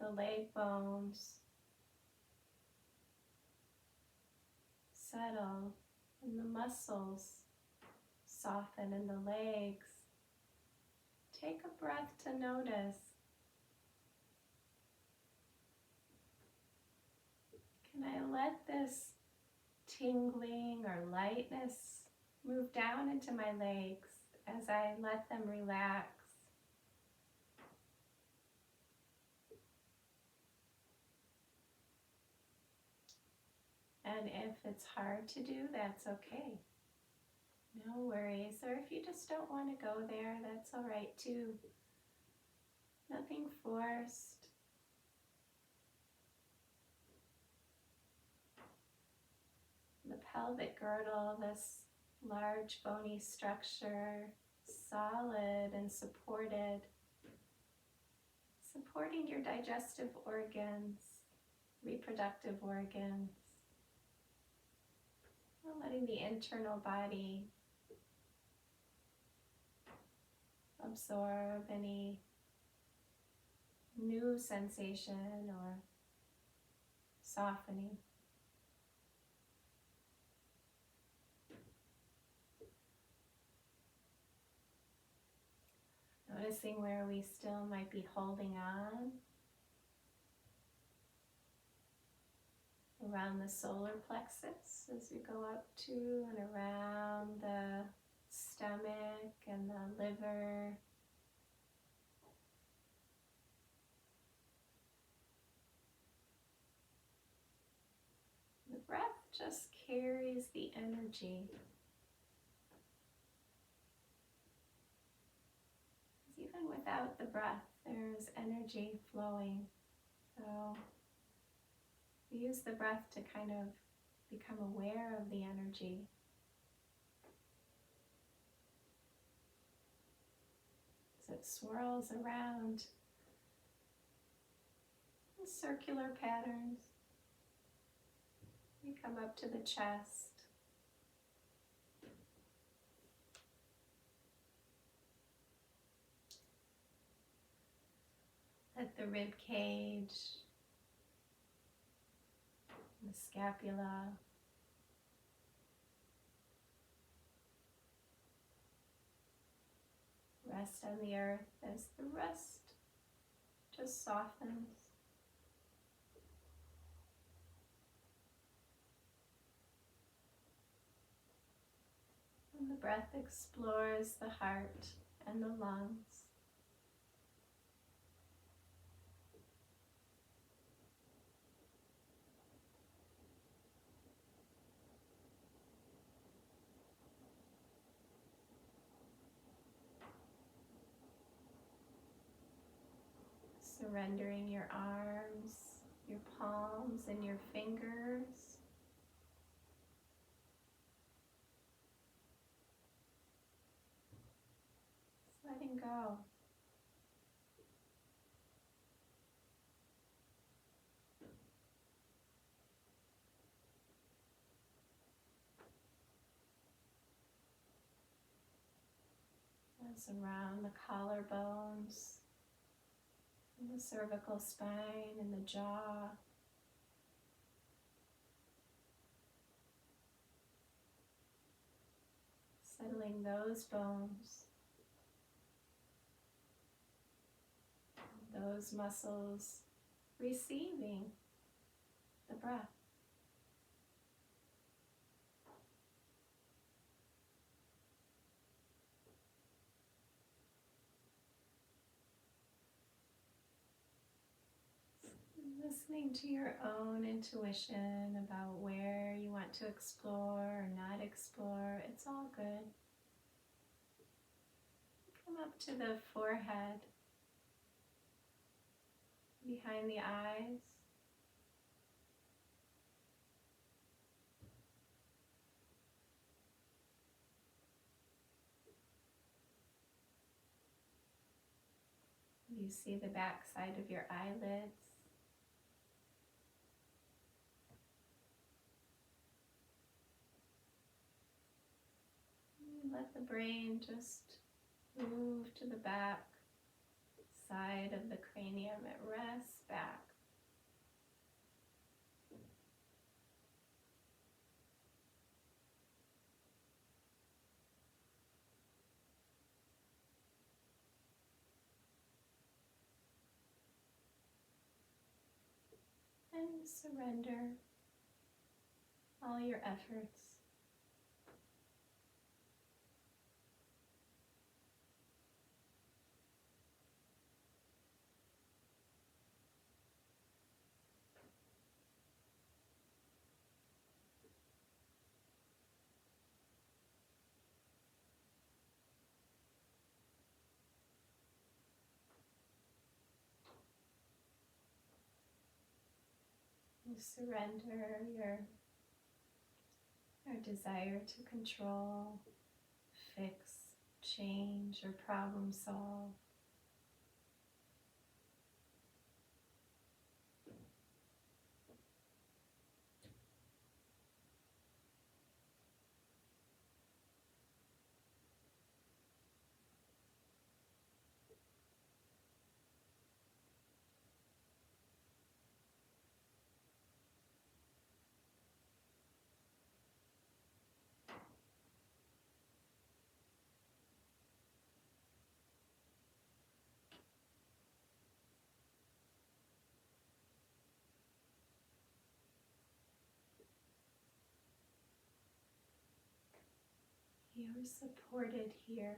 The leg bones settle and the muscles soften in the legs. Take a breath to notice. Can I let this tingling or lightness move down into my legs as I let them relax? And if it's hard to do, that's okay. No worries. Or if you just don't want to go there, that's all right too. Nothing forced. The pelvic girdle, this large bony structure, solid and supported, supporting your digestive organs, reproductive organs. Letting the internal body absorb any new sensation or softening. Noticing where we still might be holding on. Around the solar plexus as we go up to and around the stomach and the liver. The breath just carries the energy. Even without the breath, there's energy flowing. So we use the breath to kind of become aware of the energy. As it swirls around in circular patterns. We come up to the chest. Let the rib cage, the scapula, rest on the earth as the rest just softens. And the breath explores the heart and the lungs. Surrendering your arms, your palms, and your fingers. Just letting go. As around the collarbones, and the cervical spine and the jaw. Settling those bones, those muscles receiving the breath. Listening to your own intuition about where you want to explore or not explore, it's all good. Come up to the forehead, behind the eyes. You see the back side of your eyelids. Let the brain just move to the back side of the cranium. It rests back. And surrender all your efforts. You surrender your desire to control, fix, change, or problem solve. You're supported here.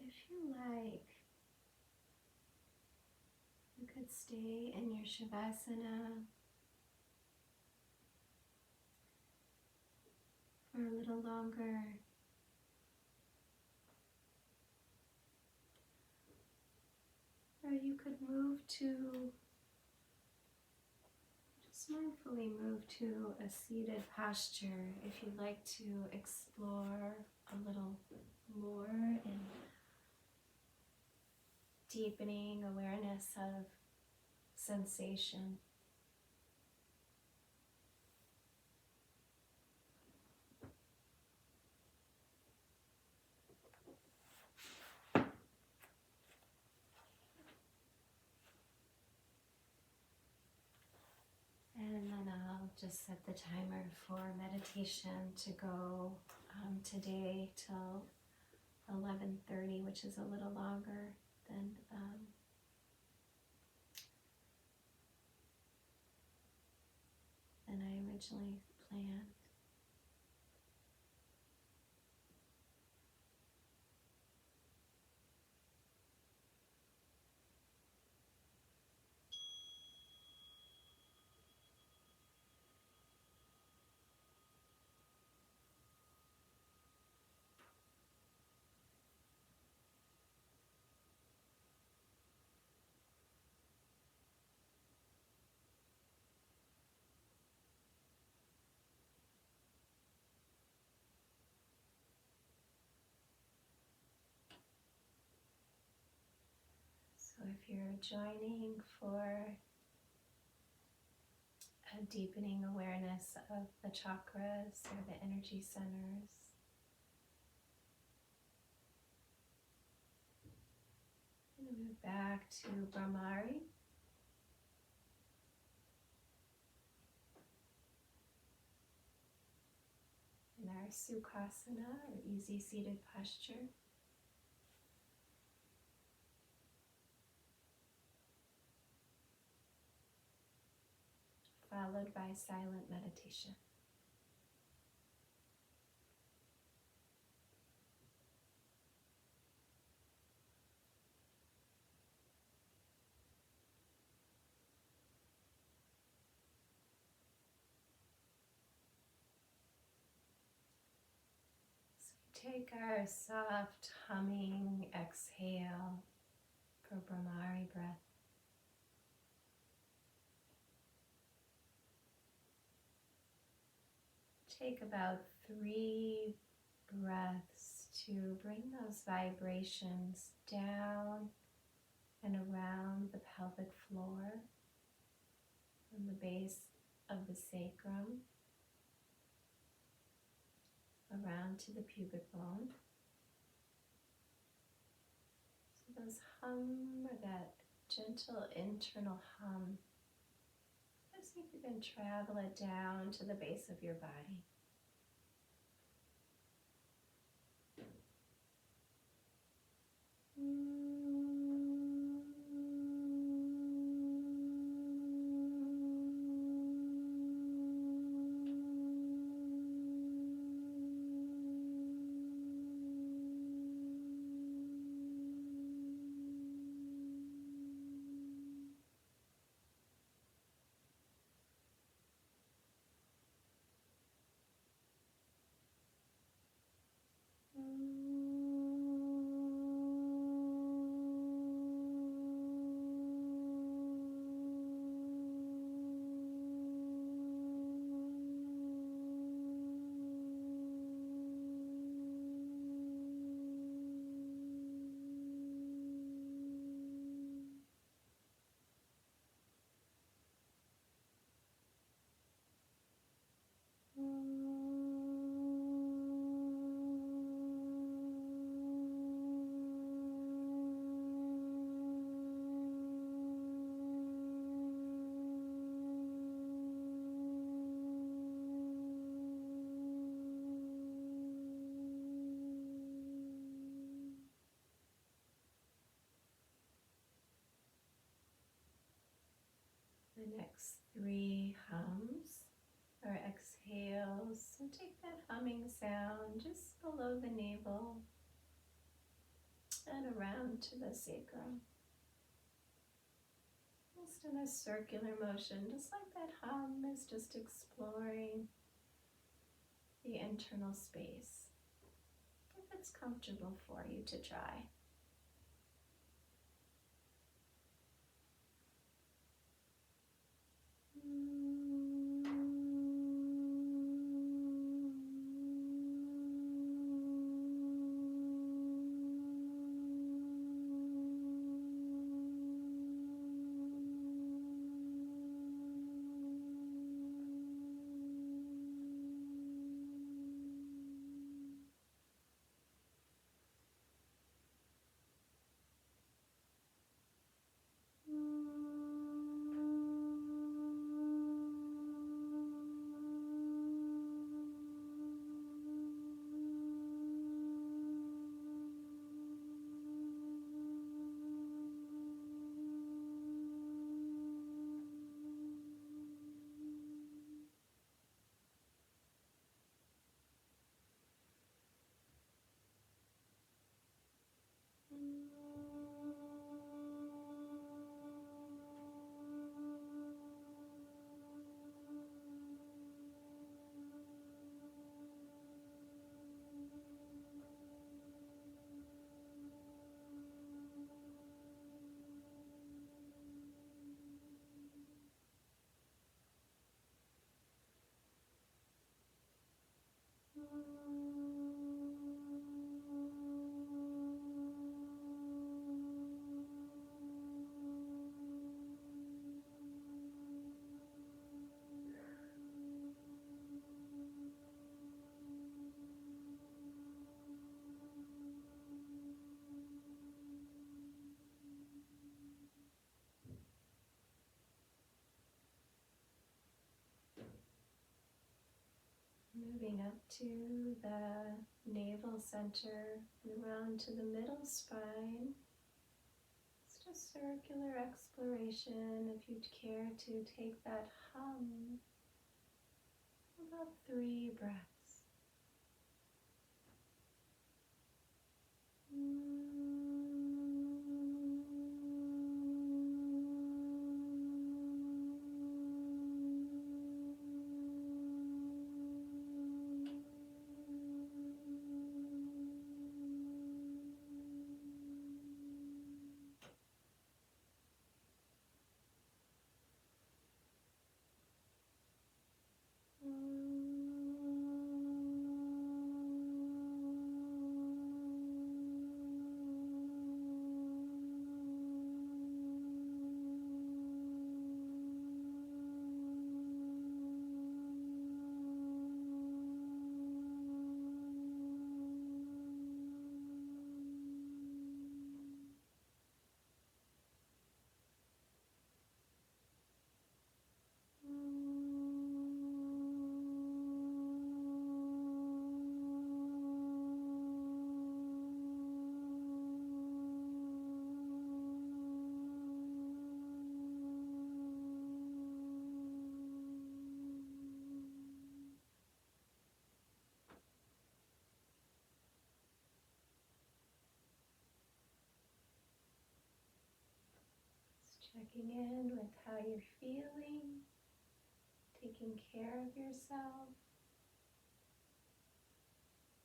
if you like, you could stay in your Shavasana for a little longer. Or you could move to, just mindfully move to a seated posture if you'd like to explore a little more in deepening awareness of sensation. And then I'll just set the timer for meditation to go today till 11:30, which is a little longer than I originally planned. So if you're joining for a deepening awareness of the chakras or the energy centers, and move back to brahmari. In our sukhasana or easy seated posture. Followed by silent meditation. So we take our soft humming exhale for Gramari Breath. Take about 3 breaths to bring those vibrations down and around the pelvic floor, from the base of the sacrum, around to the pubic bone. So those hum, or that gentle internal hum, just see if you can travel it down to the base of your body. The next 3 hums or exhales. So take that humming sound just below the navel and then around to the sacrum. Just in a circular motion, just like that hum is just exploring the internal space. If it's comfortable for you to try. Moving up to the navel center and around to the middle spine. Just a circular exploration. If you'd care to take that hum, about 3 breaths. Checking in with how you're feeling, taking care of yourself.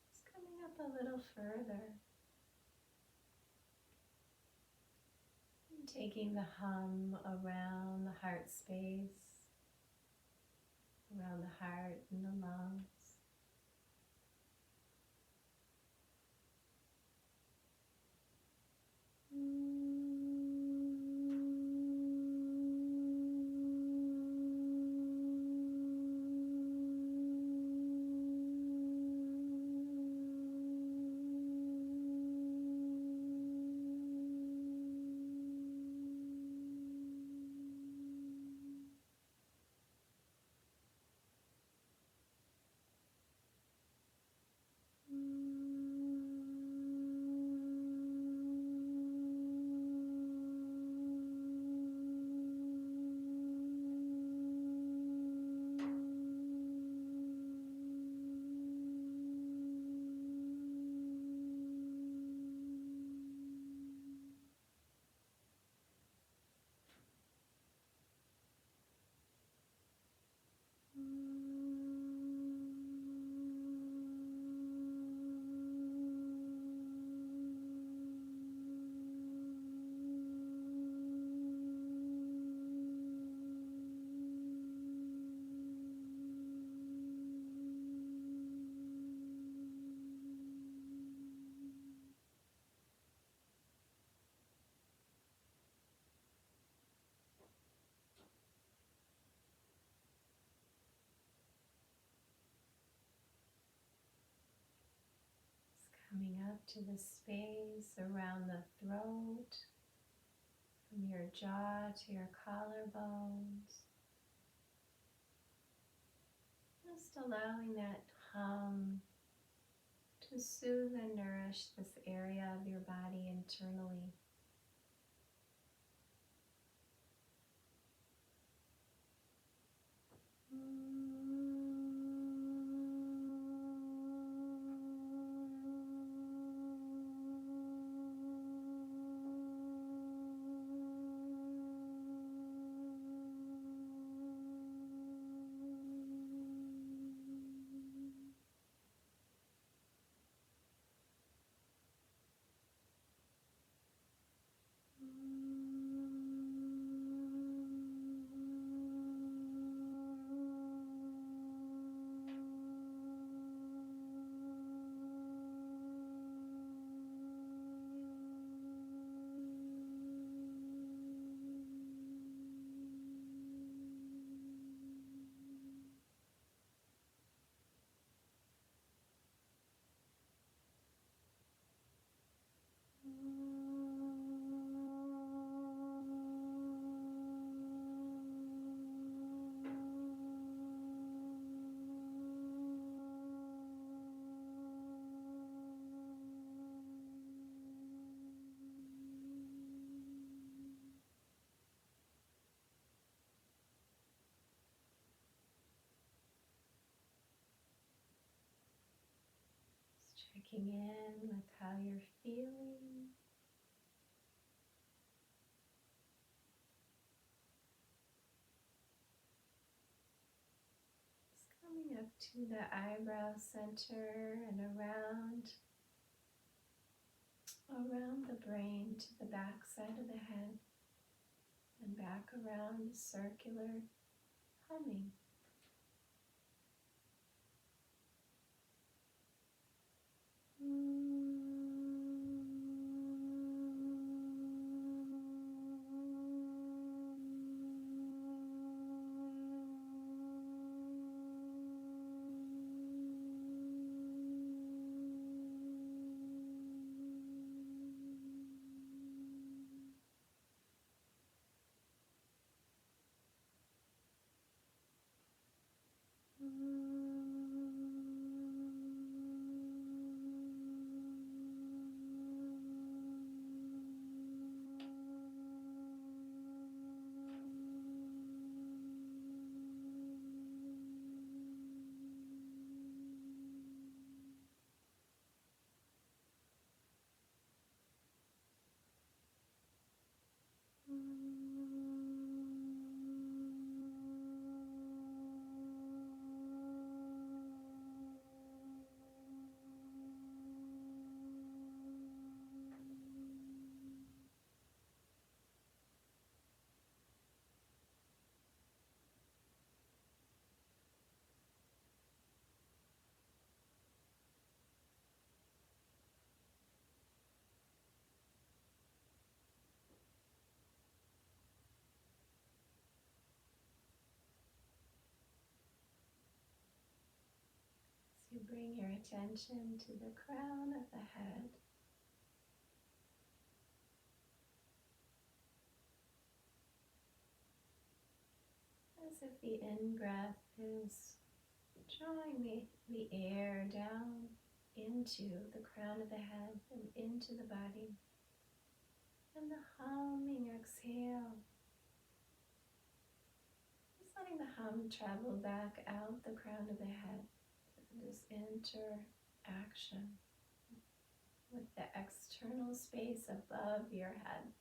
Just coming up a little further. And taking the hum around the heart space, around the heart and the lungs. to the space around the throat, from your jaw to your collarbones. Just allowing that hum to soothe and nourish this area of your body internally. Checking in with how you're feeling. Just coming up to the eyebrow center and around the brain to the back side of the head and back around, circular humming. So you bring your attention to the crown of the head. As if the in-breath is drawing the air down into the crown of the head and into the body. And the humming exhale. Just letting the hum travel back out the crown of the head. Just interaction with the external space above your head.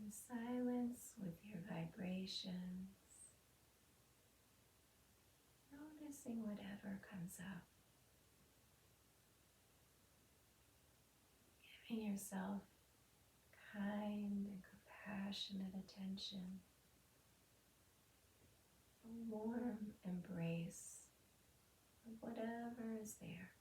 in silence with your vibrations, noticing whatever comes up. Giving yourself kind and compassionate attention, a warm embrace of whatever is there.